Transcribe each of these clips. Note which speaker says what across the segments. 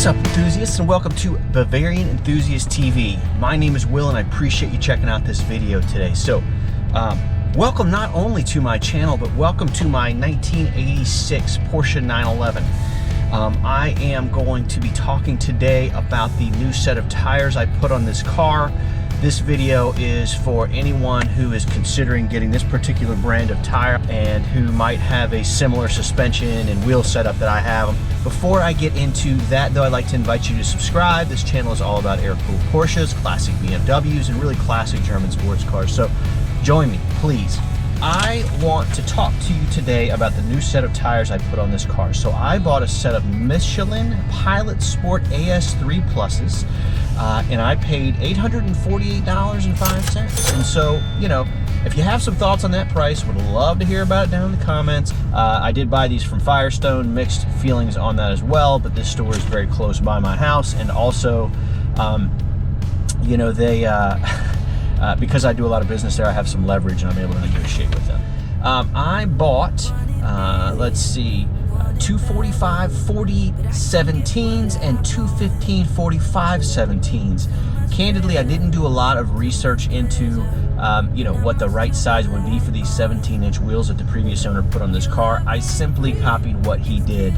Speaker 1: What's up, enthusiasts, and welcome to Bavarian Enthusiast TV. My name is Will, and I appreciate you checking out this video today. So, welcome not only to my channel, but welcome to my 1986 Porsche 911. I am going to be talking today about the new set of tires I put on this car. This video is for anyone who is considering getting this particular brand of tire and who might have a similar suspension and wheel setup that I have. Before I get into that, though, I'd like to invite you to subscribe. This channel is all about air-cooled Porsches, classic BMWs, and really classic German sports cars. So join me, please. I want to talk to you today about the new set of tires I put on this car. So I bought a set of Michelin Pilot Sport AS3 Pluses, and I paid $848.05. And so, you know, if you have some thoughts on that price, would love to hear about it down in the comments. I did buy these from Firestone, mixed feelings on that as well, but this store is very close by my house, and also, you know, they, because I do a lot of business there, I have some leverage and I'm able to negotiate with them. I bought, let's see, 245/40 17s and 215/45 17s. Candidly, I didn't do a lot of research into, you know, what the right size would be for these 17-inch wheels that the previous owner put on this car. I simply copied what he did.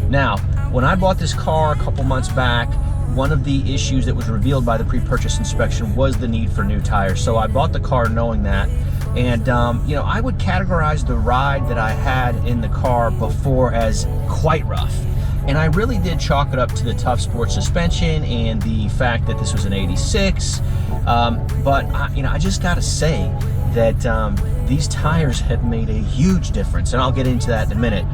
Speaker 1: Now, when I bought this car a couple months back, one of the issues that was revealed by the pre-purchase inspection was the need for new tires. So I bought the car knowing that. And, you know, I would categorize the ride that I had in the car before as quite rough. And I really did chalk it up to the tough sport suspension and the fact that this was an 86. But, you know, I just got to say that these tires have made a huge difference, and I'll get into that in a minute.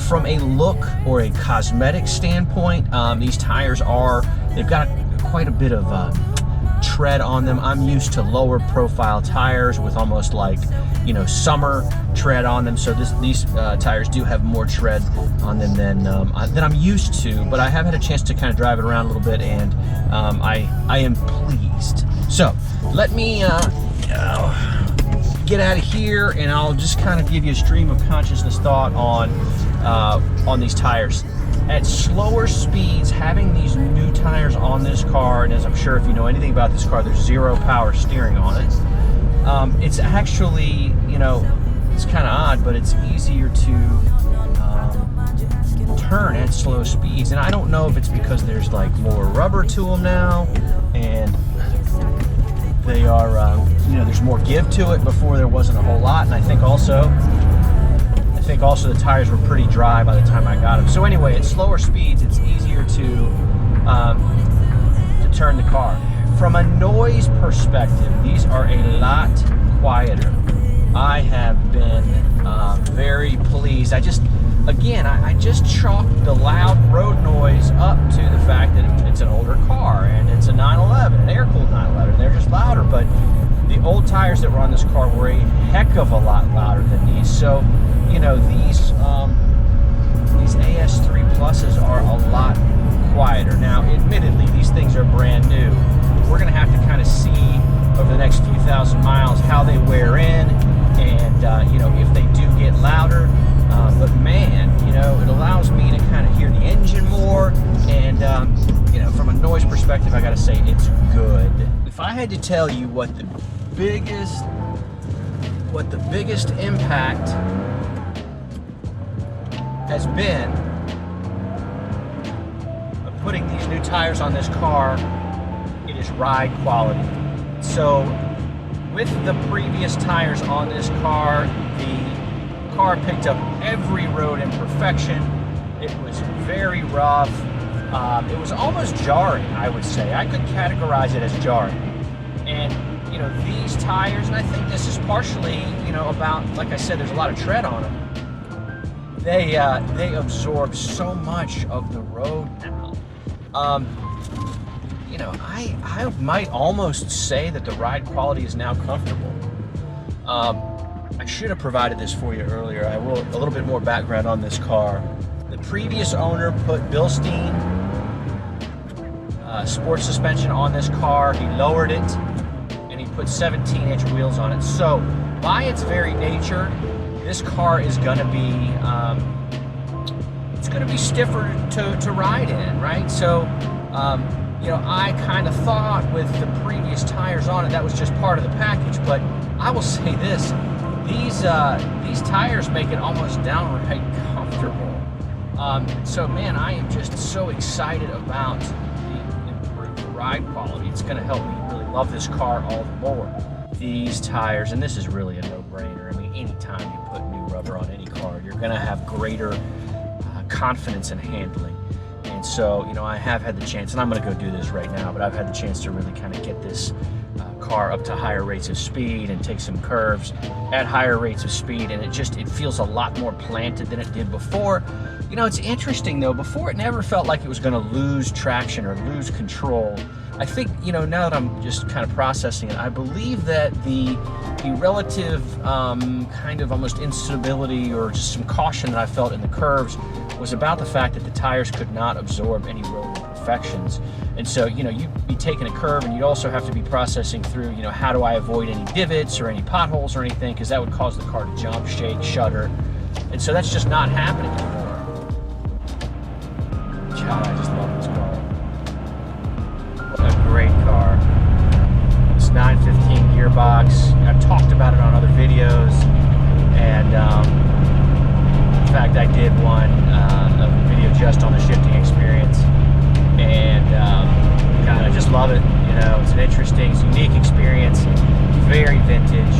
Speaker 1: From a look or a cosmetic standpoint, these tires they've got quite a bit of tread on them. I'm used to lower profile tires with almost like, you know, summer tread on them. So these tires do have more tread on them than I'm used to, but I have had a chance to kind of drive it around a little bit, and I am pleased. So let me get out of here, and I'll just kind of give you a stream of consciousness thought on these tires. At slower speeds, having these new tires on this car, and as I'm sure if you know anything about this car, there's zero power steering on it. It's actually, you know, it's kind of odd, but it's easier to turn at slow speeds. And I don't know if it's because there's like more rubber to them now, and they are, you know, there's more give to it. Before there wasn't a whole lot, and I think also the tires were pretty dry by the time I got them. So anyway, at slower speeds, it's easier to turn the car. From a noise perspective, these are a lot quieter. I have been very pleased. I just chalked the loud road noise up to the fact that it's an older car and it's a 911, an air-cooled 911. They're just louder, but the old tires that were on this car were a heck of a lot louder than these. So, you know, these AS3 Pluses are a lot quieter. Now, admittedly, these things are brand new. We're going to have to kind of see over the next few thousand miles how they wear in, and you know, if they do get louder. But man, you know, it allows me to kind of hear the engine more, and you know, from a noise perspective, I got to say it's good. If I had to tell you what the biggest impact has been of putting these new tires on this car, it is ride quality. So with the previous tires on this car, the car picked up every road imperfection. It was very rough. It was almost jarring, I would say. I could categorize it as jarring. And, you know, these tires, and I think this is partially, you know, about, like I said, there's a lot of tread on them. They absorb so much of the road now. You know, I might almost say that the ride quality is now comfortable. I should have provided this for you earlier. I will a little bit more background on this car. The previous owner put Bilstein sports suspension on this car. He lowered it, and he put 17-inch wheels on it. So by its very nature, this car is going to be going to be stiffer to ride in, right? So, you know, I kind of thought with the previous tires on it, that was just part of the package. But I will say this, these tires make it almost downright comfortable. So, man, I am just so excited about the improved ride quality. It's going to help me really love this car all the more. These tires, and this is really a no-brainer. I mean, anytime you put new rubber on any car, you're going to have greater confidence in handling. And so, you know, I have had the chance, and I'm going to go do this right now, but I've had the chance to really kind of get this car up to higher rates of speed and take some curves at higher rates of speed, and it feels a lot more planted than it did before. You know, it's interesting though, before it never felt like it was going to lose traction or lose control. I think, you know, now that I'm just kind of processing it, I believe that the relative kind of almost instability or just some caution that I felt in the curves was about the fact that the tires could not absorb any road imperfections. And so, you know, you'd be taking a curve and you'd also have to be processing through, you know, how do I avoid any divots or any potholes or anything, because that would cause the car to jump, shake, shudder. And so that's just not happening anymore. God, I just love this car. What a great car. It's 915 gearbox. I've talked about it on other videos, and in fact, I did a video just on the shifting experience, and God, I just love it. You know, it's an interesting, it's a unique experience, very vintage.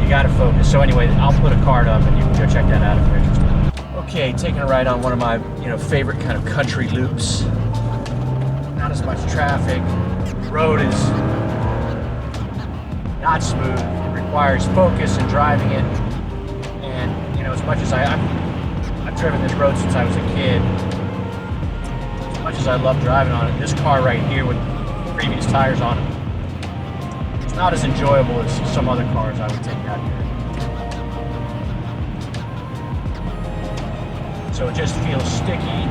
Speaker 1: You got to focus. So anyway, I'll put a card up, and you can go check that out if you're interested. Okay, taking a ride on one of my, you know, favorite kind of country loops. Not as much traffic. The road is not smooth. It requires focus in driving it. And, you know, as much as I've driven this road since I was a kid, as much as I love driving on it, this car right here with previous tires on it, it's not as enjoyable as some other cars I would take out here. So it just feels sticky.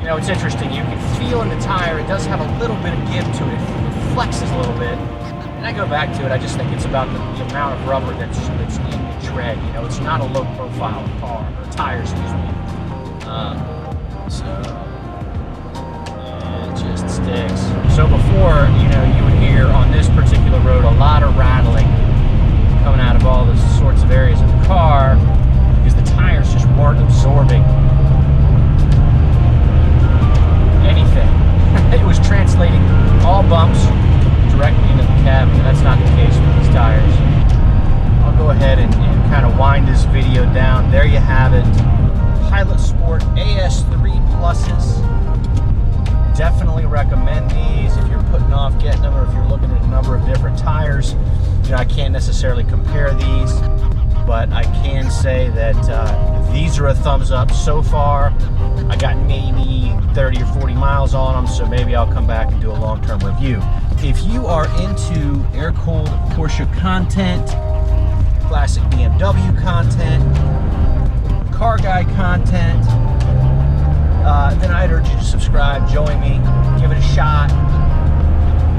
Speaker 1: You know, it's interesting. You can feel in the tire, it does have a little bit of give to it. It flexes a little bit. And I go back to it, I just think it's about the amount of rubber that's in the tread. You know, it's not a low profile car, or tire, excuse me. It just sticks. So before, you know, you would hear on this particular road a lot of rattling coming out of all the sorts of areas of the car, because the tires just weren't absorbing anything. It was translating all bumps directly into the cab, and that's not the case with these tires. I'll go ahead and kind of wind this video down. There you have it. Pilot Sport AS3 Pluses. Definitely recommend these if you're putting off getting them, or if you're looking at a number of different tires. You know, I can't necessarily compare these, but I can say that these are a thumbs up so far. I got maybe 30 or 40 miles on them, so maybe I'll come back and do a long-term review. If you are into air-cooled Porsche content, classic BMW content, car guy content, then I'd urge you to subscribe, join me, give it a shot,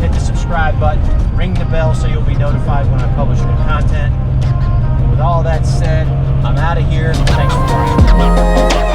Speaker 1: hit the subscribe button, ring the bell so you'll be notified when I publish new content. With all that said, I'm out of here. Thanks for watching.